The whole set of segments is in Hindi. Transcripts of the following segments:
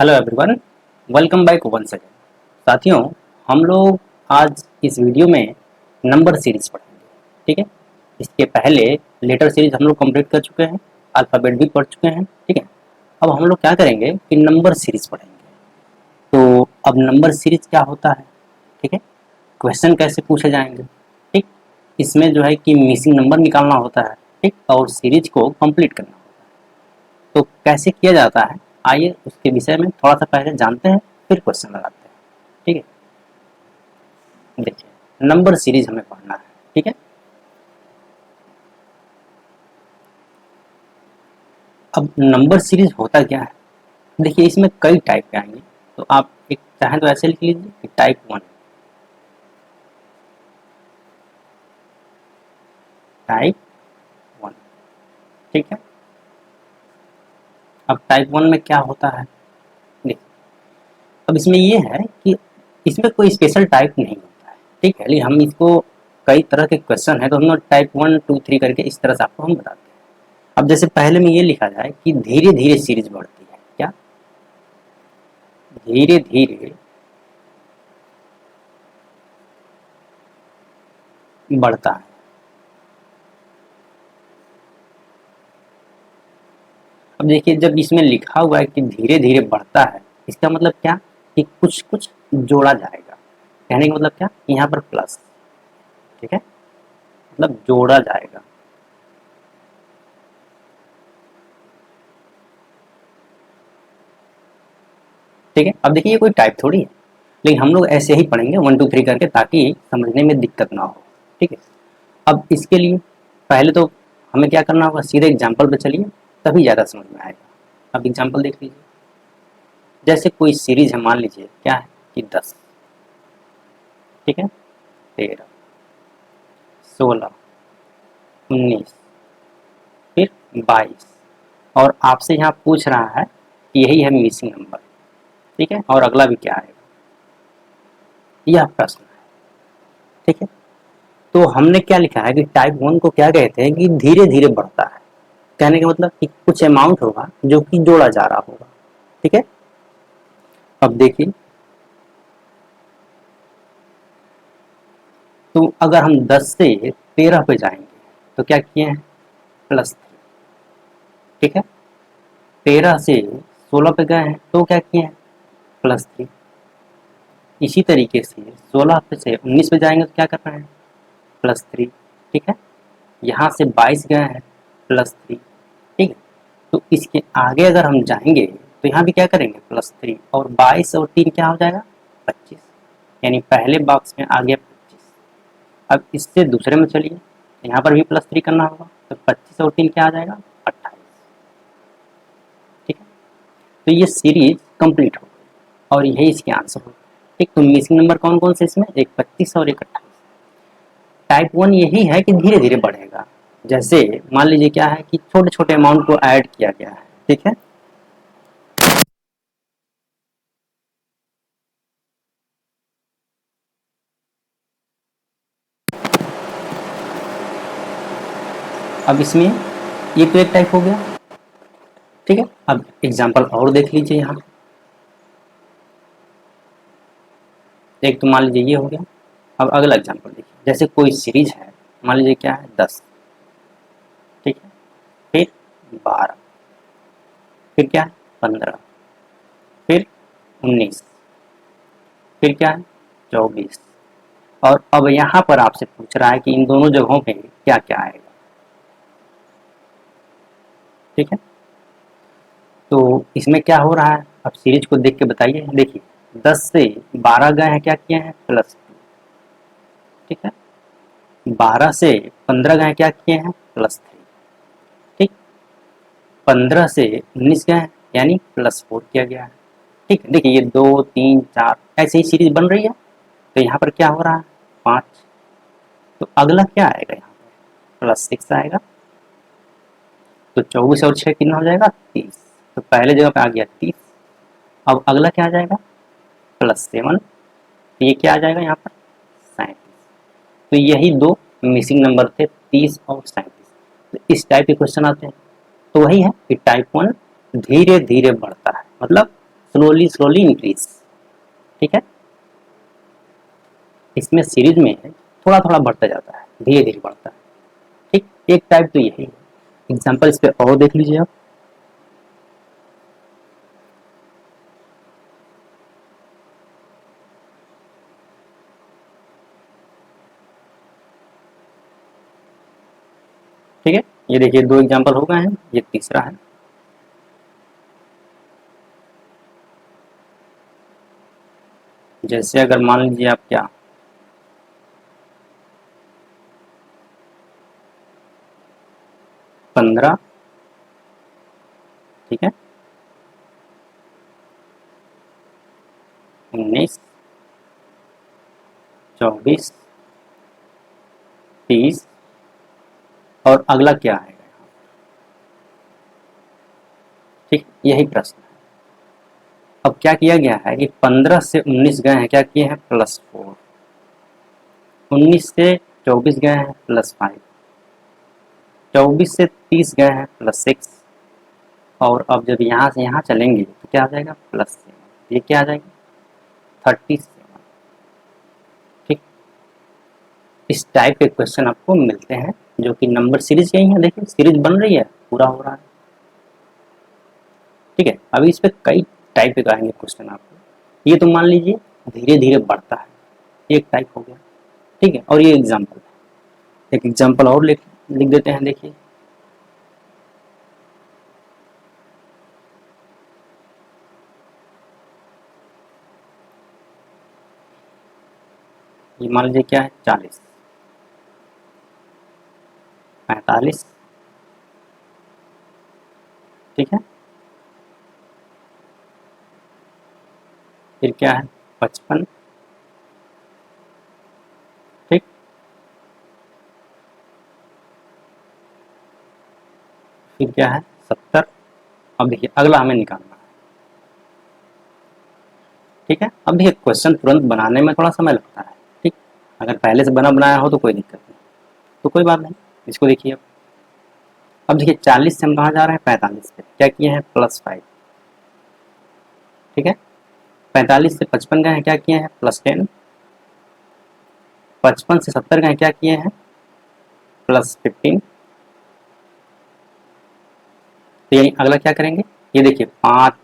Hello everyone, welcome back once again. साथियों, हम लोग आज इस वीडियो में नंबर सीरीज पढ़ेंगे। ठीक है। इसके पहले लेटर सीरीज हम लोग कंप्लीट कर चुके हैं, अल्फ़ाबेट भी पढ़ चुके हैं। ठीक है। अब हम लोग क्या करेंगे कि नंबर सीरीज पढ़ेंगे। तो अब नंबर सीरीज क्या होता है, ठीक है, क्वेश्चन कैसे पूछे जाएंगे, ठीक, इसमें जो है कि मिसिंग नंबर निकालना होता है, ठीक, और सीरीज को कंप्लीट करना होता है। तो कैसे किया जाता है, आइए उसके विषय में थोड़ा सा पहले जानते हैं, फिर क्वेश्चन लगाते हैं। ठीक है। देखिए, नंबर सीरीज हमें पढ़ना है। ठीक है। अब नंबर सीरीज होता क्या है, देखिए इसमें कई टाइप के आएंगे। तो आप एक चाहें तो ऐसे लिख लीजिए कि टाइप वन, टाइप वन। ठीक है। अब टाइप वन में क्या होता है, देखिए अब इसमें ये है कि इसमें कोई स्पेशल टाइप नहीं होता है। ठीक है, लेकिन हम इसको कई तरह के क्वेश्चन है तो हम लोग टाइप वन टू थ्री करके इस तरह से आपको हम बताते हैं। अब जैसे पहले में ये लिखा जाए कि धीरे धीरे सीरीज बढ़ती है, क्या धीरे धीरे बढ़ता है। अब देखिए जब इसमें लिखा हुआ है कि धीरे धीरे बढ़ता है, इसका मतलब क्या कि कुछ कुछ जोड़ा जाएगा। कहने का मतलब क्या, यहाँ पर प्लस, ठीक है, मतलब जोड़ा जाएगा। ठीक है। अब देखिए ये कोई टाइप थोड़ी है, लेकिन हम लोग ऐसे ही पढ़ेंगे वन टू थ्री करके ताकि समझने में दिक्कत ना हो। ठीक है। अब इसके लिए पहले तो हमें क्या करना होगा, सीधे एग्जाम्पल पे चलिए, तभी ज़्यादा समझ में आएगा। अब एग्जाम्पल देख लीजिए, जैसे कोई सीरीज है, मान लीजिए क्या है कि 10, ठीक है, 13, 16, 19, फिर 22, और आपसे यहाँ पूछ रहा है कि यही है मिसिंग नंबर। ठीक है, और अगला भी क्या आएगा, यह प्रश्न है। ठीक है। तो हमने क्या लिखा है कि टाइप वन को क्या कहते हैं कि धीरे धीरे बढ़ता है। कहने का मतलब कि कुछ अमाउंट होगा जो कि जोड़ा जा रहा होगा। ठीक है। अब देखिए, तो अगर हम 10 से 13 पे जाएंगे तो क्या किए हैं, +3। ठीक है। 13 से 16 पे गए हैं तो क्या किए हैं, +3। इसी तरीके से 16 पे से 19 पे जाएंगे तो क्या कर रहे हैं, +3। ठीक है। यहाँ से 22 गए हैं, +3। ठीक है। तो इसके आगे अगर हम जाएंगे तो यहाँ भी क्या करेंगे, +3, और 22 और 3 क्या हो जाएगा, 25। यानी पहले बॉक्स में आ गया 25। अब इससे दूसरे में चलिए, यहाँ पर भी +3 करना होगा, तो 25 और 3 क्या आ जाएगा, 28। ठीक है। तो ये सीरीज कंप्लीट हो गई और यही इसके आंसर हो। ठीक, तो मिसिंग नंबर कौन कौन से इसमें, एक 25 और एक 28। टाइप वन यही है कि धीरे धीरे बढ़ेगा। जैसे मान लीजिए क्या है कि छोटे छोटे अमाउंट को ऐड किया गया है। ठीक है। अब इसमें ये तो एक टाइप हो गया। ठीक है। अब एग्जाम्पल और देख लीजिए, यहाँ एक तो मान लीजिए ये हो गया। अब अगला एग्जाम्पल देखिए, जैसे कोई सीरीज है, मान लीजिए क्या है 10, ठीक है, फिर 12, फिर क्या है 15, फिर 19, फिर क्या है 24, और अब यहाँ पर आपसे पूछ रहा है कि इन दोनों जगहों पे क्या क्या आएगा। ठीक है। तो इसमें क्या हो रहा है, अब सीरीज को देख के बताइए। देखिए 10 से 12 गए हैं, क्या किए हैं, +2। ठीक है। 12 से 15 गए क्या किए हैं, +3। ठीक। 15 से 19 गए हैं यानी +4 किया गया है। ठीक है। देखिए ये 2 3 4 ऐसे ही सीरीज बन रही है। तो यहाँ पर क्या हो रहा है, 5। तो अगला क्या आएगा, यहाँ पर +6 आएगा। तो 24 और 6 कितना हो जाएगा, 30। तो पहले जगह पे आ गया 30। अब अगला क्या आ जाएगा, +7। तो ये क्या आ जाएगा यहाँ पर, 37। तो यही दो मिसिंग नंबर थे, 30 और 37। तो इस टाइप के क्वेश्चन आते हैं। तो वही है कि टाइप वन धीरे धीरे बढ़ता है, मतलब स्लोली स्लोली इंक्रीज। ठीक है, इसमें सीरीज में थोड़ा थोड़ा बढ़ता जाता है, धीरे धीरे बढ़ता है। ठीक, एक टाइप तो यही है। एग्जाम्पल इस पे और देख लीजिए आप। ठीक है, ये देखिए 2 एग्जाम्पल हो गए हैं, ये तीसरा है। जैसे अगर मान लीजिए आप क्या 15, ठीक है, 19, 24, 30 और अगला क्या है? ठीक, यही प्रश्न है। अब क्या किया गया है कि 15 से 19 गए हैं, क्या किए हैं? +4। 19 से 24 गए हैं +5। 24 से 30 गए हैं +6। और अब जब यहाँ से यहाँ चलेंगे तो क्या आ जाएगा? +7। ये क्या आ जाएगा? 37। ठीक, इस टाइप के क्वेश्चन आपको मिलते हैं, जो कि नंबर सीरीज यही है। देखिए सीरीज बन रही है, पूरा हो रहा है। ठीक है, अभी इस पे कई टाइप के आएंगे क्वेश्चन आपको। ये तो मान लीजिए धीरे धीरे बढ़ता है, एक टाइप हो गया। ठीक है, और ये एग्जाम्पल है। एक एग्जाम्पल और लिख लिख देते हैं, देखिए। ये मान लीजिए क्या है? 40, 45, ठीक है, फिर क्या है? 55, ठीक, फिर क्या है? 70। अब देखिए अगला हमें निकालना है। ठीक है, अब देखिए क्वेश्चन तुरंत बनाने में थोड़ा समय लगता है। ठीक, अगर पहले से बना बनाया हो तो कोई दिक्कत नहीं, तो कोई बात नहीं। इसको देखिए अब देखिए 40 से हम कहाँ जा रहे हैं? 45 पे। क्या किए हैं? +5। ठीक है, 45 से 55 गए हैं, क्या किए हैं? +10। 55 से 70 गए, क्या किए हैं? +15। तो यही अगला क्या करेंगे? ये देखिए 5,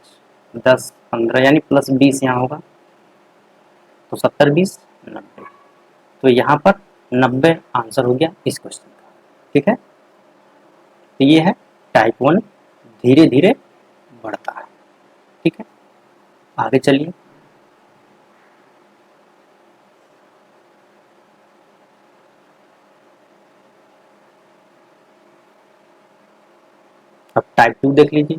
10, 15 यानी +20 यहाँ होगा। तो 70, 20, 90। तो यहाँ पर 90 आंसर हो गया इस क्वेश्चन का। ठीक है, तो ये है टाइप 1, धीरे धीरे बढ़ता है। ठीक है, आगे चलिए। अब टाइप 2 देख लीजिए।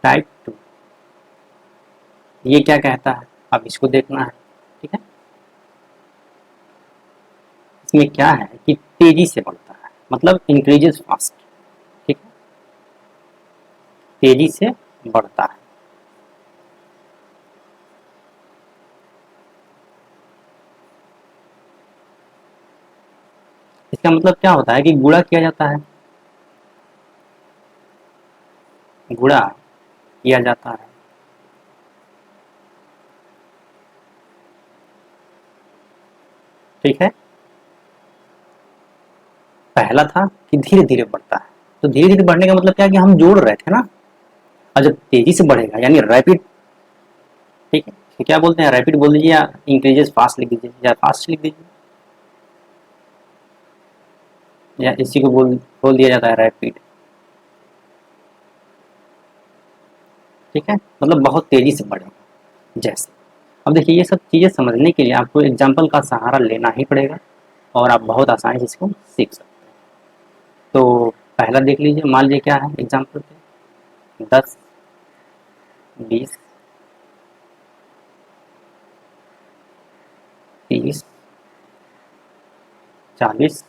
टाइप 2 ये क्या कहता है? अब इसको देखना है। ठीक है, इसमें क्या है कि तेजी से बढ़ता है, मतलब इंक्रीजेस फास्ट। ठीक है, तेजी से बढ़ता है। इसका मतलब क्या होता है कि गुणा किया जाता है, गुणा किया जाता है। ठीक है, पहला था कि धीरे धीरे बढ़ता है, तो धीरे धीरे बढ़ने का मतलब क्या है कि हम जोड़ रहे थे ना। और जब तेजी से बढ़ेगा यानी रैपिड। ठीक है, तो क्या बोलते हैं? रैपिड बोल दीजिए, या इंक्रीजेस फास्ट लिख दीजिए, या फास्ट लिख दीजिए, या इसी को बोल दिया जाता है रैपिड। ठीक है, मतलब बहुत तेजी से बढ़ेगा जैसे। अब देखिए ये सब चीज़ें समझने के लिए आपको एग्जाम्पल का सहारा लेना ही पड़ेगा, और आप बहुत आसानी से इसको सीख सकते हैं। तो पहला देख लीजिए, मान लीजिए क्या है एग्जाम्पल पे? 10, 20, 30, 40,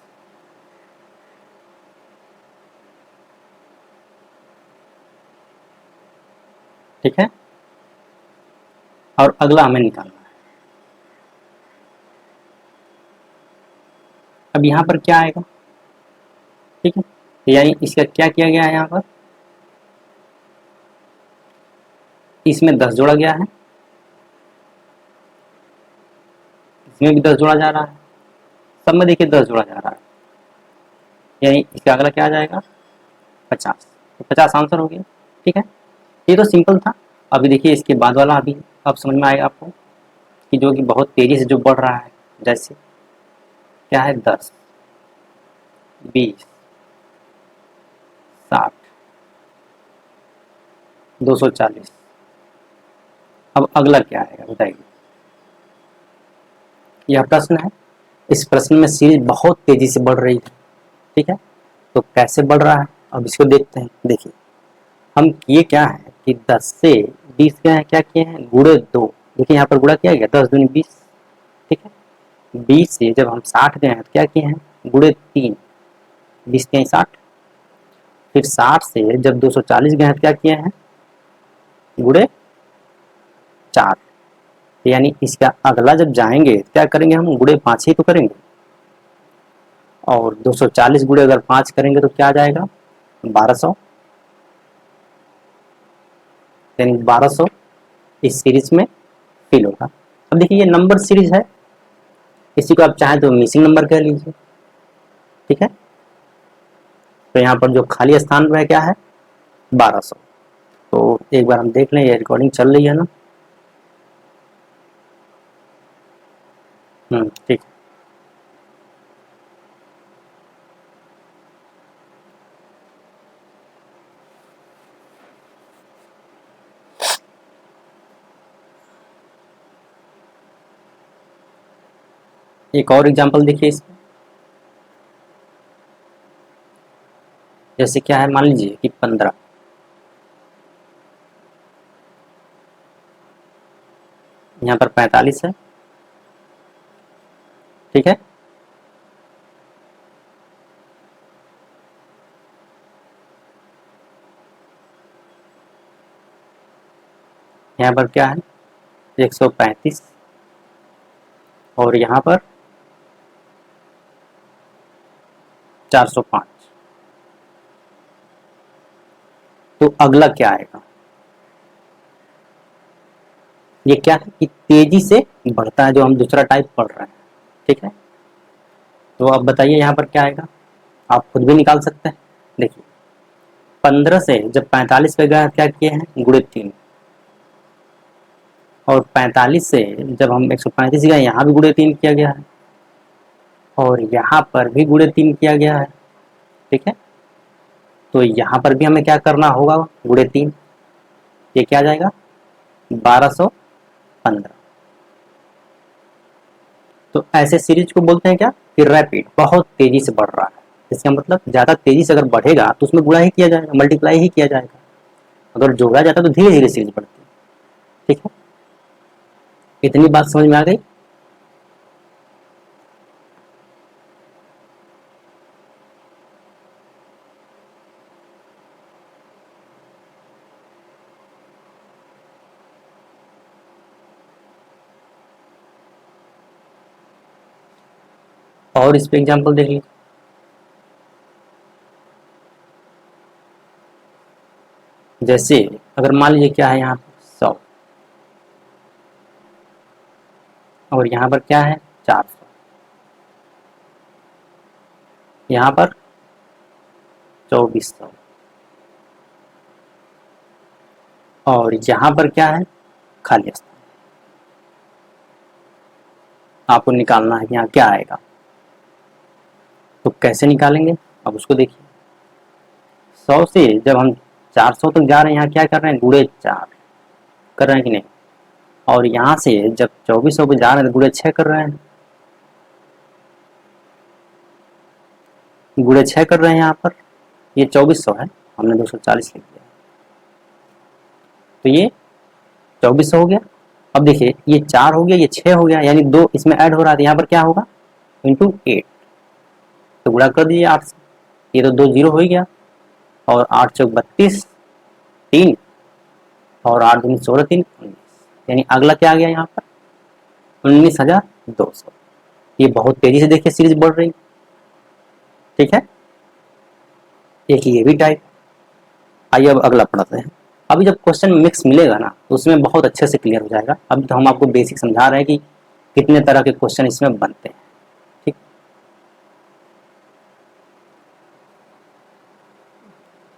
ठीक है, और अगला हमें निकालना है। अब यहाँ पर क्या आएगा, ठीक है, यानी इसका क्या किया गया है, यहाँ पर इसमें 10 जोड़ा गया है, इसमें भी 10 जोड़ा जा रहा है, सब में देखिए 10 जोड़ा जा रहा है, यानी इसका अगला क्या आ जाएगा 50, तो 50 आंसर हो गया। ठीक है, ये तो सिंपल था। अभी देखिए इसके बाद वाला अभी अब समझ में आएगा आपको कि जो कि बहुत तेजी से जो बढ़ रहा है, जैसे क्या है 10, 20, 60, 240। अब अगला क्या आएगा बताइए, यह प्रश्न है। इस प्रश्न में सीरीज बहुत तेजी से बढ़ रही है, ठीक है, तो कैसे बढ़ रहा है अब इसको देखते हैं। देखिए हम किए क्या है कि 10 से 20 गए हैं, क्या किए हैं गुणे 2, देखिए यहाँ पर गुणा किया गया 10 दूनी 20, ठीक है। 20 से जब हम 60 गए हैं तो क्या किए हैं गुणे 3, 20 के 60, फिर 60 से जब 240 गए हैं तो क्या किए हैं गुणे 4, यानी इसका अगला जब जाएंगे तो क्या करेंगे हम गुणे 5 ही तो करेंगे, और 240 गुणे अगर 5 करेंगे तो क्या आ जाएगा 1200, यानी 1200 इस सीरीज में फिल होगा। अब देखिए ये नंबर सीरीज है, इसी को आप चाहें तो मिसिंग नंबर कह लीजिए, ठीक है। तो यहाँ पर जो खाली स्थान पर क्या है 1200। तो एक बार हम देख लें ये रिकॉर्डिंग चल रही है ना, ठीक है। एक और एग्जांपल देखिए इसमें, जैसे क्या है मान लीजिए कि 15, यहाँ पर 45 है, ठीक है। यहाँ पर क्या है 135, और यहाँ पर 405। तो अगला क्या आएगा, ये क्या है कि तेजी से बढ़ता है, जो हम दूसरा टाइप पढ़ रहे हैं, ठीक है। तो अब बताइए यहाँ पर क्या आएगा, आप खुद भी निकाल सकते हैं। देखिए 15 से जब 45 पे गए क्या किए हैं गुणे 3, और 45 से जब हम 135 गए यहाँ भी गुणे 3 किया गया है, और यहाँ पर भी गुणे 3 किया गया है, ठीक है। तो यहाँ पर भी हमें क्या करना होगा गुणे 3, ये क्या आ जाएगा 1215। तो ऐसे सीरीज को बोलते हैं क्या कि रैपिड, बहुत तेजी से बढ़ रहा है। इसका मतलब ज्यादा तेजी से अगर बढ़ेगा तो उसमें गुणा ही किया जाएगा, मल्टीप्लाई ही किया जाएगा। अगर जोड़ा जाता तो धीरे धीरे सीरीज बढ़ती है, ठीक है। इतनी बात समझ में आ गई। और इस पे एग्जांपल देख लीजिए, जैसे अगर मान लीजिए क्या है यहाँ पर 100, और यहाँ पर क्या है 400, यहाँ पर 2400, और यहाँ पर क्या है खाली स्थान। आपको निकालना है कि यहाँ क्या आएगा, तो कैसे निकालेंगे अब उसको देखिए। 100 से जब हम 400 तक जा रहे हैं, यहाँ क्या कर रहे हैं गुणे 4 कर रहे हैं कि नहीं, और यहाँ से जब 2400 पे जा रहे हैं तो गुणे 6 कर रहे हैं, गुणे 6 कर रहे हैं। यहाँ पर ये 2400 है, हमने 240 लिख दिया, तो ये 2400 हो गया। अब देखिए ये 4 हो गया, ये 6 हो गया, यानी 2 इसमें ऐड हो रहा है, यहाँ पर क्या होगा इंटू 8, तो गुणा कर दीजिए 8 से, ये तो 2 जीरो हो ही गया, और 8 चौक 32, 3, और 8 दूनी 16, 3 19, यानी अगला क्या आ गया यहाँ पर 19,200। ये बहुत तेजी से देखिए सीरीज बढ़ रही, ठीक है, एक ये भी टाइप। आइए अब अगला पढ़ते हैं। अभी जब क्वेश्चन मिक्स मिलेगा ना तो उसमें बहुत अच्छे से क्लियर हो जाएगा। अभी तो हम आपको बेसिक समझा रहे हैं कि कितने तरह के क्वेश्चन इसमें बनते हैं। ठीक,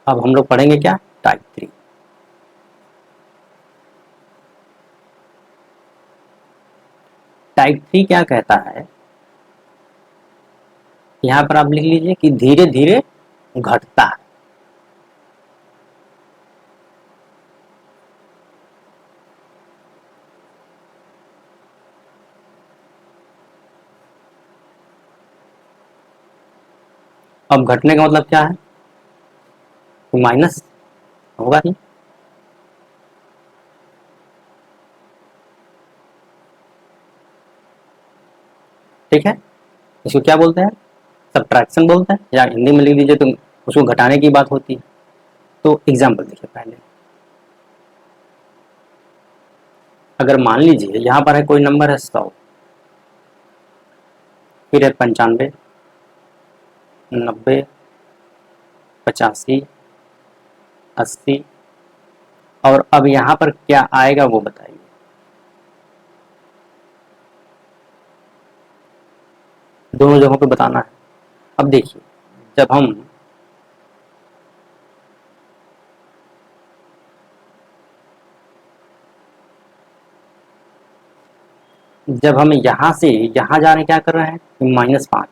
अब हम लोग पढ़ेंगे क्या, टाइप 3। टाइप 3 क्या कहता है, यहां पर आप लिख लीजिए कि धीरे धीरे घटता है। अब घटने का मतलब क्या है, तो माइनस होगा ही। ठीक है, इसको क्या बोलते हैं, सब्ट्रैक्शन बोलते हैं, या हिंदी में लिख लीजिए तो उसको घटाने की बात होती है। तो एग्जाम्पल देखिए पहले, अगर मान लीजिए यहाँ पर है कोई नंबर है 100, फिर है 95, 90, 85, 80, और अब यहाँ पर क्या आएगा वो बताइए। दोनों जगहों पे बताना है। अब देखिए, जब हम हमें यहाँ से यहाँ जा रहे हैं, क्या कर रहे हैं, -5,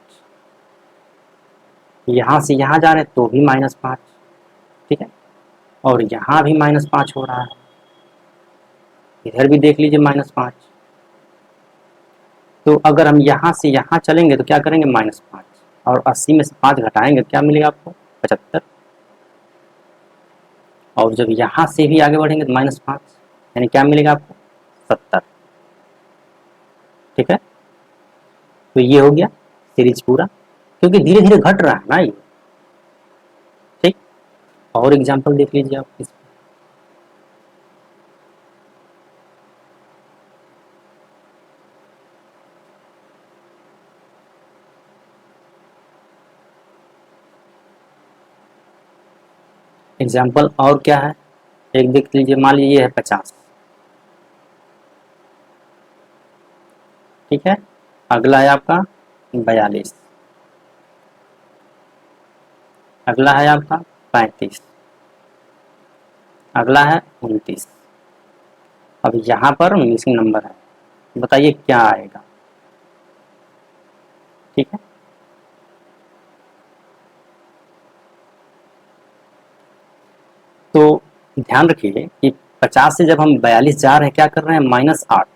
यहाँ से यहाँ जा रहे हैं तो भी -5। ठीक है, और यहाँ भी -5 हो रहा है, इधर भी देख लीजिए -5। तो अगर हम यहाँ से यहाँ चलेंगे तो क्या करेंगे, -5, और 80 में से 5 घटाएंगे क्या मिलेगा आपको, 75। और जब यहाँ से भी आगे बढ़ेंगे तो -5, यानी क्या मिलेगा आपको, 70। ठीक है, तो ये हो गया सीरीज पूरा, क्योंकि धीरे धीरे घट रहा है ना ये। ठीक, और एग्जाम्पल देख लीजिए आप इस, एग्जाम्पल और क्या है, एक देख लीजिए, मान लीजिए ये है 50। ठीक है, अगला है आपका 42, अगला है आपका 35, अगला है 29। अब यहाँ पर मिसिंग नंबर है, बताइए क्या आएगा। ठीक है, तो ध्यान रखिए कि 50 से जब हम 42 जा रहे हैं क्या कर रहे हैं, -8।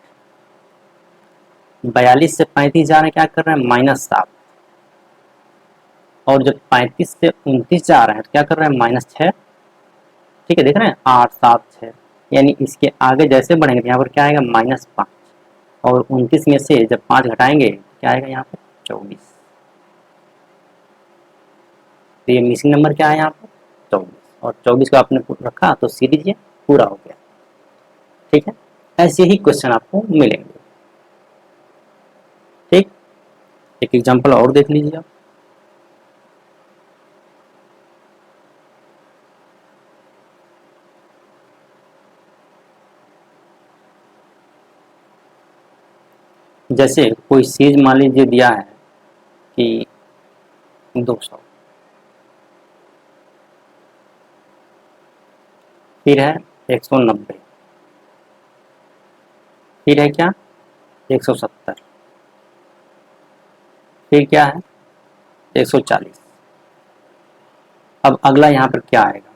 42 से 35 जा रहे हैं क्या कर रहे हैं, -7। और जब 35 से 29 जा रहे हैं तो क्या कर रहे हैं, -6। ठीक है, देख रहे हैं 8, 7, 6, यानी इसके आगे जैसे बढ़ेंगे तो यहाँ पर क्या आएगा, -5। और 29 में से जब 5 घटाएंगे क्या आएगा यहाँ पर, 24। तो ये मिसिंग नंबर क्या है यहाँ पर, 24, और 24 को आपने रखा तो सीरीज ये पूरा हो गया। ठीक है, ऐसे ही क्वेश्चन आपको मिलेंगे। ठीक, एक एग्जांपल और देख लीजिए आप, जैसे कोई चीज मान लीजिए दिया है कि 200, फिर है 190, फिर है क्या, 170, फिर क्या है, 140। अब अगला यहाँ पर क्या आएगा,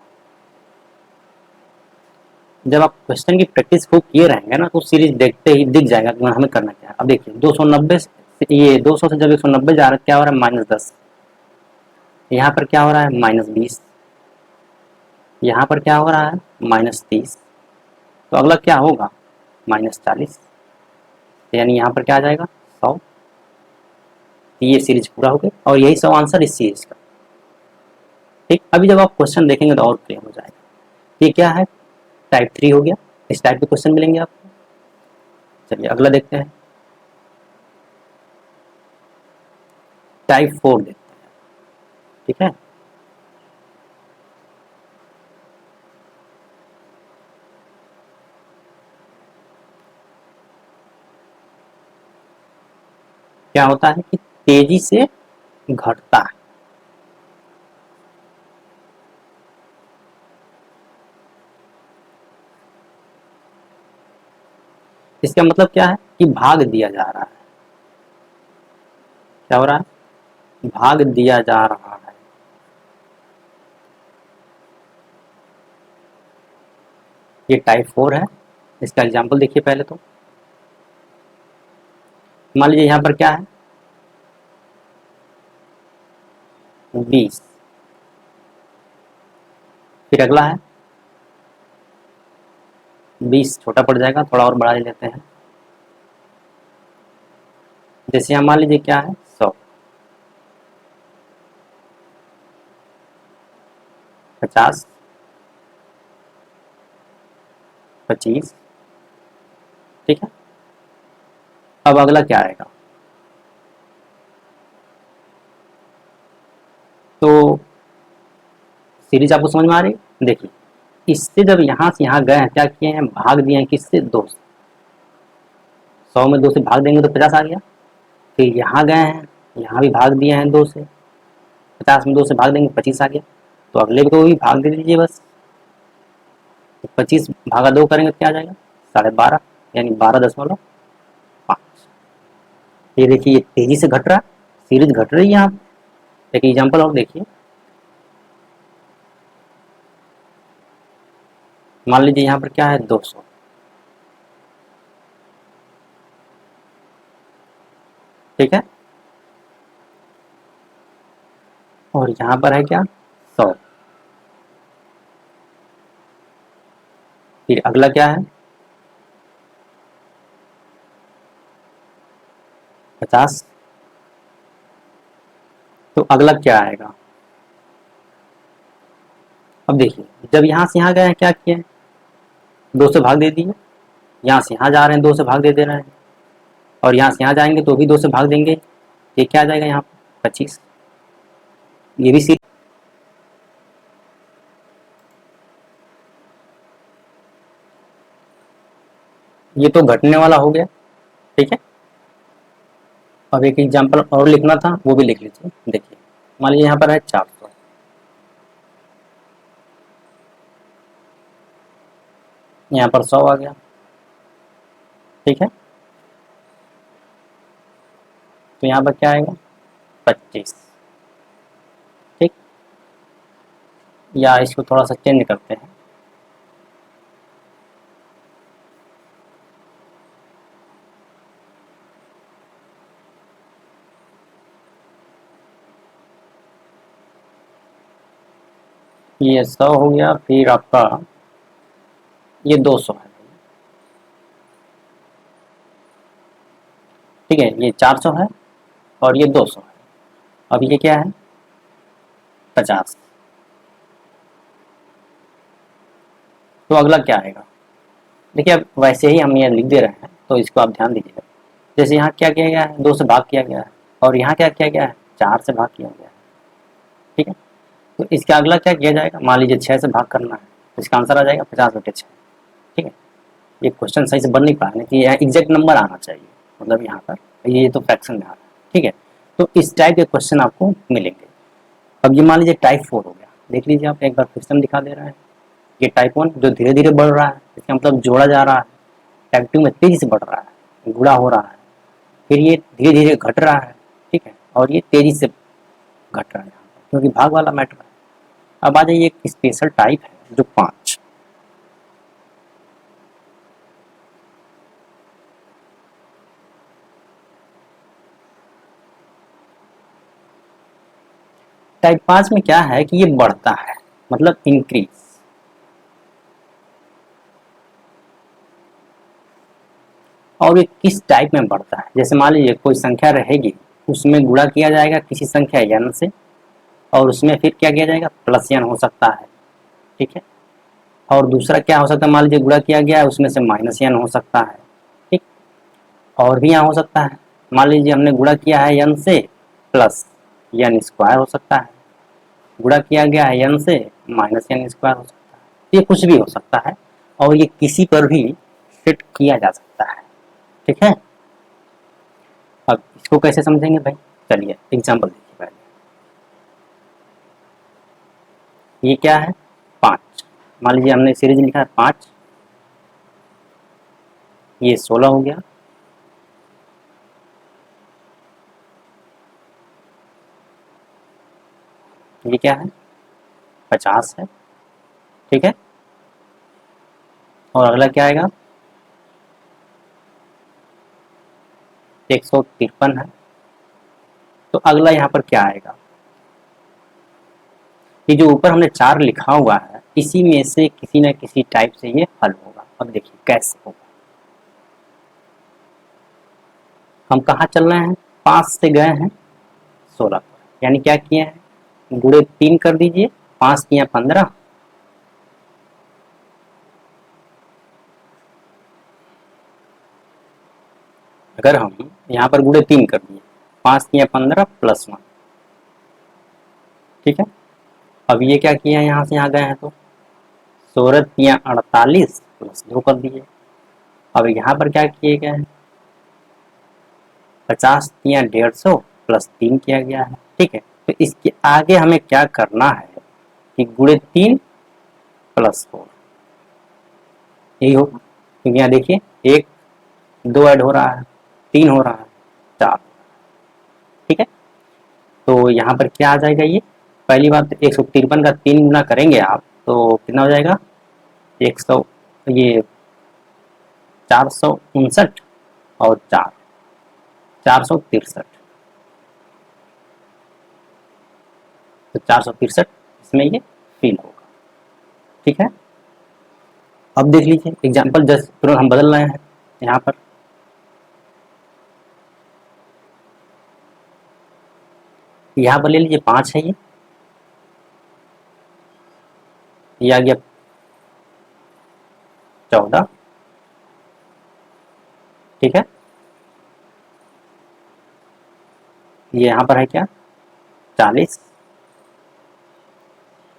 जब आप क्वेश्चन की प्रैक्टिस खूब किए रहेंगे ना तो सीरीज देखते ही दिख जाएगा कि हमें करना क्या है। अब देखिए 290 से, ये 200 से जब 190 जा रहा है क्या हो रहा है, -10। यहाँ पर क्या हो रहा है, -20। यहाँ पर क्या हो रहा है, -30। तो अगला क्या होगा, -40। यानी यहाँ पर क्या आ जाएगा, 100। ये सीरीज पूरा हो गया, और यही सब आंसर इस सीरीज का। ठीक, अभी जब आप क्वेश्चन देखेंगे तो और क्लियर हो जाएगा। ये क्या है, टाइप 3 हो गया। इस टाइप के क्वेश्चन मिलेंगे आपको। चलिए अगला देखते हैं, टाइप 4 देखते हैं। ठीक है। क्या होता है कि तेजी से घटता है। इसका मतलब क्या है कि भाग दिया जा रहा है। क्या हो रहा है? भाग दिया जा रहा है। ये टाइप 4 है। इसका एग्जाम्पल देखिए पहले तो। मान लीजिए यहाँ पर क्या है, 20। फिर अगला है 20, छोटा पड़ जाएगा, थोड़ा और बढ़ा लेते हैं। जैसे यहाँ मान लीजिए क्या है, 100, 50, 25। ठीक है। अब अगला क्या आएगा? तो सीरीज आपको समझ में आ रही है? देखिए, इससे जब यहाँ से यहाँ गए हैं, क्या किए हैं, भाग दिए हैं किससे, 2 से। 100 में 2 से भाग देंगे तो 50 आ गया। फिर यहाँ गए हैं, यहाँ भी भाग दिए हैं 2 से। 50 में 2 से भाग देंगे, 25 आ गया। तो अगले को भी भाग दे दीजिए बस। तो 25 भागा 2 करेंगे तो क्या आ जाएगा, 12.5, यानी 12.5। ये देखिए, ये तेजी से घट रहा है, सीरीज घट रही है यहाँ पे। एक एग्जाम्पल और देखिए, मान लीजिए यहाँ पर क्या है, 200। ठीक है। और यहाँ पर है क्या, 100। फिर अगला क्या है, 50। तो अगला क्या आएगा? अब देखिए, जब यहाँ से यहाँ गए हैं, क्या किए, 2 से भाग दे दिए। यहाँ से यहाँ जा रहे हैं, 2 से भाग दे रहे हैं। और यहाँ से यहाँ जाएंगे तो भी 2 से भाग देंगे। ये क्या आ जाएगा यहाँ पर, 25। ये भी सी, ये तो घटने वाला हो गया। ठीक है। अब एक एग्जाम्पल और लिखना था, वो भी लिख लीजिए। देखिए, मान लीजिए यहाँ पर है 400। यहाँ पर 100 आ गया। ठीक है। तो यहाँ पर क्या आएगा, 25। ठीक। या इसको थोड़ा सा चेंज करते हैं। ये 100 हो गया, फिर आपका ये 200 है। ठीक है, ये 400 है और ये 200 है। अब ये क्या है, 50। तो अगला क्या आएगा? देखिए, अब वैसे ही हम ये लिख दे रहे हैं, तो इसको आप ध्यान दीजिएगा। जैसे यहाँ क्या किया गया है, 2 से भाग किया गया है। और यहाँ क्या किया गया है, 4 से भाग किया गया है। ठीक है। तो इसका अगला क्या किया जाएगा, मान लीजिए 6 से भाग करना है, तो इसका आंसर आ जाएगा 50/6। ठीक है। ये क्वेश्चन सही से बन नहीं पाया, कि यह एग्जैक्ट नंबर आना चाहिए, मतलब यहाँ पर ये तो फ्रैक्शन में आ रहा है। ठीक है। तो इस टाइप के क्वेश्चन आपको मिलेंगे। अब ये मान लीजिए टाइप 4 हो गया। देख लीजिए आप, एक बार फिर से हम दिखा दे रहे हैं। ये टाइप 1 जो धीरे धीरे बढ़ रहा है, इसका मतलब जोड़ा जा रहा है। टाइप 2 में तेजी से बढ़ रहा है, गुणा हो रहा है। फिर ये धीरे धीरे घट रहा है। ठीक है। और ये तेजी से घट रहा है, क्योंकि भाग वाला मैटर है। अब आ जाइए, एक स्पेशल टाइप है जो 5। टाइप 5 में क्या है कि ये बढ़ता है, मतलब इंक्रीज। और ये किस टाइप में बढ़ता है, जैसे मान लीजिए कोई संख्या रहेगी, उसमें गुणा किया जाएगा किसी संख्या n से, और उसमें फिर क्या किया जाएगा, प्लस n हो सकता है। ठीक है। और दूसरा क्या हो सकता है, मान लीजिए गुणा किया गया है, उसमें से माइनस n हो सकता है। ठीक। और भी यहाँ हो सकता है, मान लीजिए हमने गुणा किया है n से, प्लस n स्क्वायर हो सकता है। गुणा किया गया है n से, माइनस n स्क्वायर हो सकता है। ये कुछ भी हो सकता है और ये किसी पर भी सेट किया जा सकता है। ठीक है, अब इसको कैसे समझेंगे भाई, चलिए एग्जाम्पल देखिए पहले। ये क्या है, 5, मान लीजिए हमने सीरीज लिखा है 5, ये 16 हो गया, ये क्या है 50 है। ठीक है, और अगला क्या आएगा 153 है। तो अगला यहाँ पर क्या आएगा, ये जो ऊपर हमने 4 लिखा हुआ है इसी में से किसी न किसी टाइप से ये हल होगा। अब देखिए कैसे होगा, हम कहाँ चल रहे हैं, 5 से गए हैं 16 पर, यानी क्या किए हैं, गुणे 3 कर दीजिए, 5 तिया 15, अगर हम यहाँ पर गुणे 3 कर दिए, 5 तिया 15 प्लस 1। ठीक है, अब ये क्या किया है, यहाँ से यहाँ गए हैं तो 16 तिया 48 प्लस 2 कर दिए। अब यहाँ पर क्या किए गए हैं, 50 तिया 150 प्लस 3 किया गया है। ठीक है, तो इसके आगे हमें क्या करना है कि गुणे 3 प्लस 4, यही होगा, क्योंकि यहाँ देखिए 1 2 ऐड हो रहा है, 3 हो रहा है, 4। ठीक है, तो यहाँ पर क्या आ जाएगा, ये पहली बात 153 का 3 गुना करेंगे आप तो कितना हो जाएगा 100, ये 459 और 4 463, तो 463 इसमें ये फिल होगा। ठीक है, अब देख लीजिए एग्जाम्पल जस्ट तुरंत हम बदल रहे हैं, यहाँ पर ले लीजिए 5 है, ये आ गया 14। ठीक है, ये यहाँ पर है क्या 40,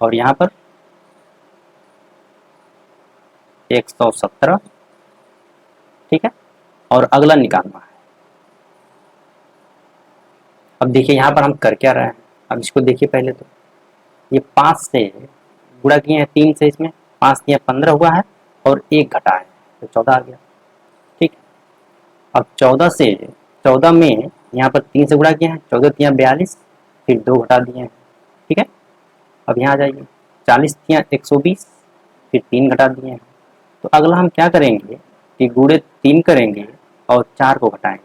और यहाँ पर 117। ठीक है, और अगला निकालना है। अब देखिए यहाँ पर हम कर क्या रहे हैं, अब इसको देखिए पहले तो ये 5 से गुणा किए हैं 3 से, इसमें 5 या 15 हुआ है और 1 घटा है तो 14 आ गया। ठीक, अब 14 से 14 में यहाँ पर 3 से गुणा किया है, 14 तिया 42, फिर 2 घटा दिए हैं। ठीक है, अब यहाँ आ जाइए 40 तिया 120, फिर 3 घटा दिए हैं। तो अगला हम क्या करेंगे कि गुणे 3 करेंगे और 4 को घटाएंगे।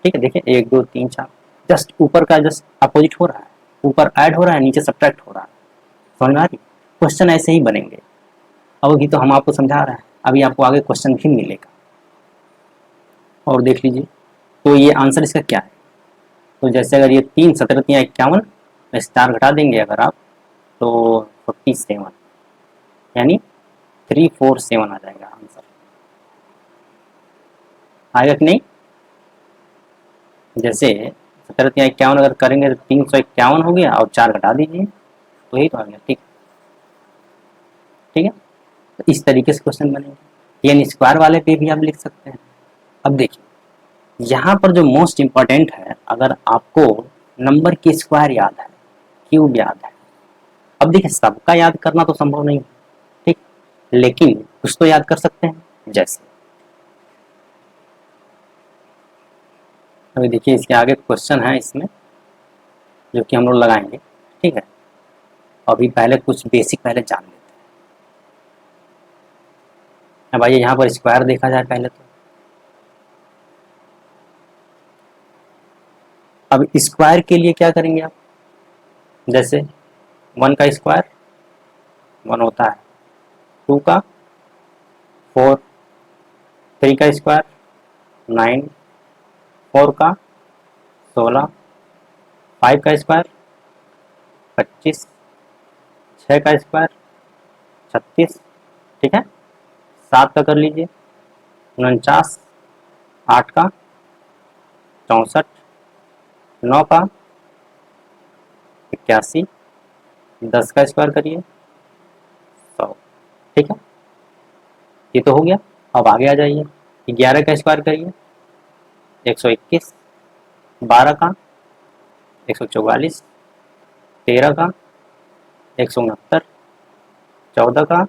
ठीक है, देखिए 1 2 3 4, जस्ट ऊपर का जस्ट अपोजिट हो रहा है, ऊपर ऐड हो रहा है नीचे सब्ट्रैक्ट हो रहा है। समझ में आ रही, क्वेश्चन ऐसे ही बनेंगे। अब अभी तो हम आपको समझा रहे हैं, अभी आपको आगे क्वेश्चन भी मिलेगा और देख लीजिए। तो ये आंसर इसका क्या है, तो जैसे अगर ये 3 17 तिया 51 में 4 घटा देंगे अगर आप तो 47, यानी 347 आ जाएगा आंसर। आएगा कि नहीं, जैसे 17 तिया 51 अगर करेंगे तो 351 हो गया और 4 घटा दीजिए तो यही तो आ गया। ठीक, ठीक है, तो इस तरीके से क्वेश्चन बनेंगे, यानी स्क्वायर वाले पे भी आप लिख सकते हैं। अब देखिए यहाँ पर जो मोस्ट इम्पॉर्टेंट है, अगर आपको नंबर की स्क्वायर याद है, क्यूब याद है, अब देखिए सबका याद करना तो संभव नहीं है, ठीक, लेकिन कुछ तो याद कर सकते हैं। जैसे अभी देखिए इसके आगे क्वेश्चन है इसमें जो कि हम लोग लगाएंगे। ठीक है, अभी पहले कुछ बेसिक पहले जान लेते हैं। अब आइए यहाँ पर स्क्वायर देखा जाए पहले तो। अब स्क्वायर के लिए क्या करेंगे आप, जैसे 1 का स्क्वायर 1 होता है, 2 का 4, 3 का स्क्वायर 9, 4 का 16, 5 का स्क्वायर 25, 6 का स्क्वायर 36। ठीक है, 7 का कर लीजिए 49, 8 का 64, 9 का 81, 10 का स्क्वायर करिए 100, ठीक है, ये तो हो गया। अब आगे आ जाइए, 11 का स्क्वायर करिए 121, 12 का 144, 13 का 169, 14 का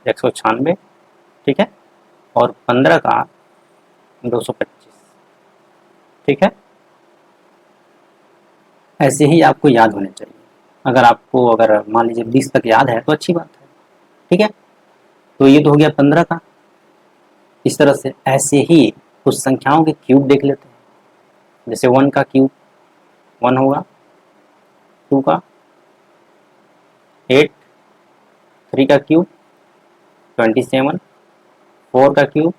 196, ठीक है, और 15 का 225, ठीक है। ऐसे ही आपको याद होने चाहिए। अगर आपको अगर मान लीजिए 20 तक याद है तो अच्छी बात है, ठीक है। तो ये तो हो गया 15 का। इस तरह से ऐसे ही कुछ संख्याओं के क्यूब देख लेते हैं। जैसे 1 का क्यूब 1 होगा, 2 का 8, 3 का क्यूब 27, 4 का क्यूब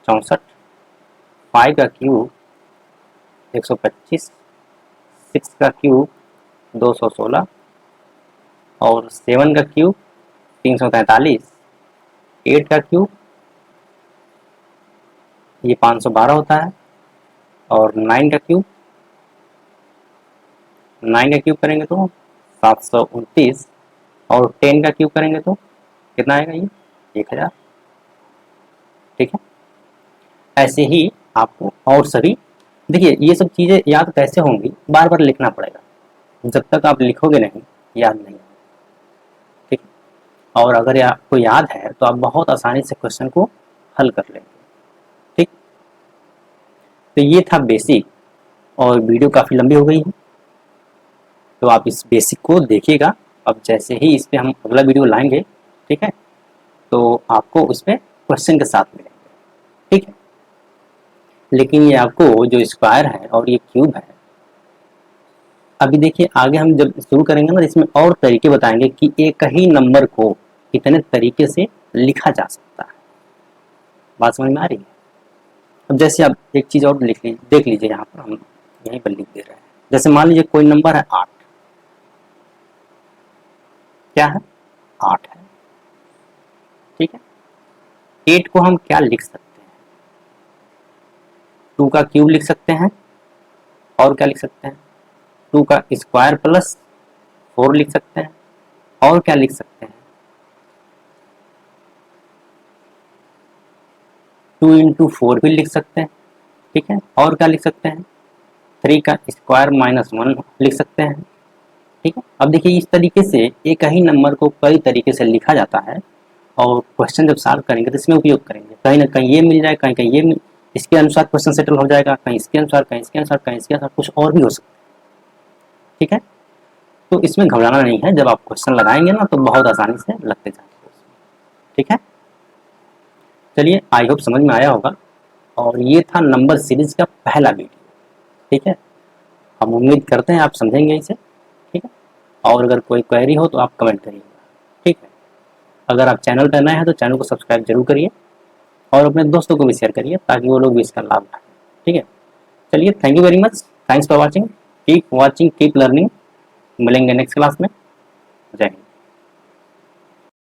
64, 5 का क्यूब 125, 6 का क्यूब 216 और 7 का क्यूब 343, 8 का क्यूब ये 512 होता है और 9 का क्यूब करेंगे तो 729 और 10 का क्यूब करेंगे तो कितना आएगा ये 1000, ठीक है। ऐसे ही आपको और सभी, देखिए ये सब चीज़ें याद कैसे होंगी, बार बार लिखना पड़ेगा, जब तक आप लिखोगे नहीं याद नहीं, ठीक है। और अगर आपको याद है तो आप बहुत आसानी से क्वेश्चन को हल कर लेंगे, ठीक। तो ये था बेसिक, और वीडियो काफ़ी लंबी हो गई है तो आप इस बेसिक को देखिएगा। अब जैसे ही इस पर हम अगला वीडियो लाएंगे, ठीक है, तो आपको उस पर क्वेश्चन के साथ मिलेंगे, ठीक है। लेकिन ये आपको जो स्क्वायर है और ये क्यूब है, अभी देखिए आगे हम जब शुरू करेंगे ना, इसमें और तरीके बताएंगे कि एक ही नंबर को कितने तरीके से लिखा जा सकता है। बात समझ में आ रही है? अब जैसे आप एक चीज़ और लिख लीजिए, देख लीजिए, यहाँ पर हम यहीं पर लिख दे रहे हैं। जैसे मान लीजिए कोई नंबर है 8, क्या है 8 है, ठीक है। 8 को हम क्या लिख सकते हैं, 2 का क्यूब लिख सकते हैं, और क्या लिख सकते हैं 2 का स्क्वायर प्लस 4 लिख सकते हैं, और क्या लिख सकते हैं 2 इंटू 4 भी लिख सकते हैं, ठीक है। और क्या लिख सकते हैं 3 का स्क्वायर माइनस 1 लिख सकते हैं, ठीक है। अब देखिए इस तरीके से एक ही नंबर को कई तरीके से लिखा जाता है, और क्वेश्चन जब सॉल्व करेंगे तो इसमें उपयोग करेंगे। कहीं ना कहीं ये मिल जाए, कहीं कहीं ये मिल, इसके अनुसार क्वेश्चन सेटल हो जाएगा, कहीं इसके अनुसार, कहीं इसके अनुसार, कहीं इसके अनुसार, कुछ और भी हो सकता है, ठीक है। तो इसमें घबराना नहीं है, जब आप क्वेश्चन लगाएंगे ना तो बहुत आसानी से लगते जाएंगे, ठीक है। चलिए, आई होप समझ में आया होगा, और ये था नंबर सीरीज का पहला वीडियो, ठीक है। हम उम्मीद करते हैं आप समझेंगे इसे, ठीक है। और अगर कोई क्वेरी हो तो आप कमेंट करिएगा, ठीक है। अगर आप चैनल पर नए हैं तो चैनल को सब्सक्राइब जरूर करिए, और अपने दोस्तों को भी शेयर करिए ताकि वो लोग भी इसका लाभ उठाएं, ठीक है। चलिए, thank you very much, thanks for watching, keep watching, keep learning. मिलेंगे नेक्स्ट क्लास में। जय हिंद।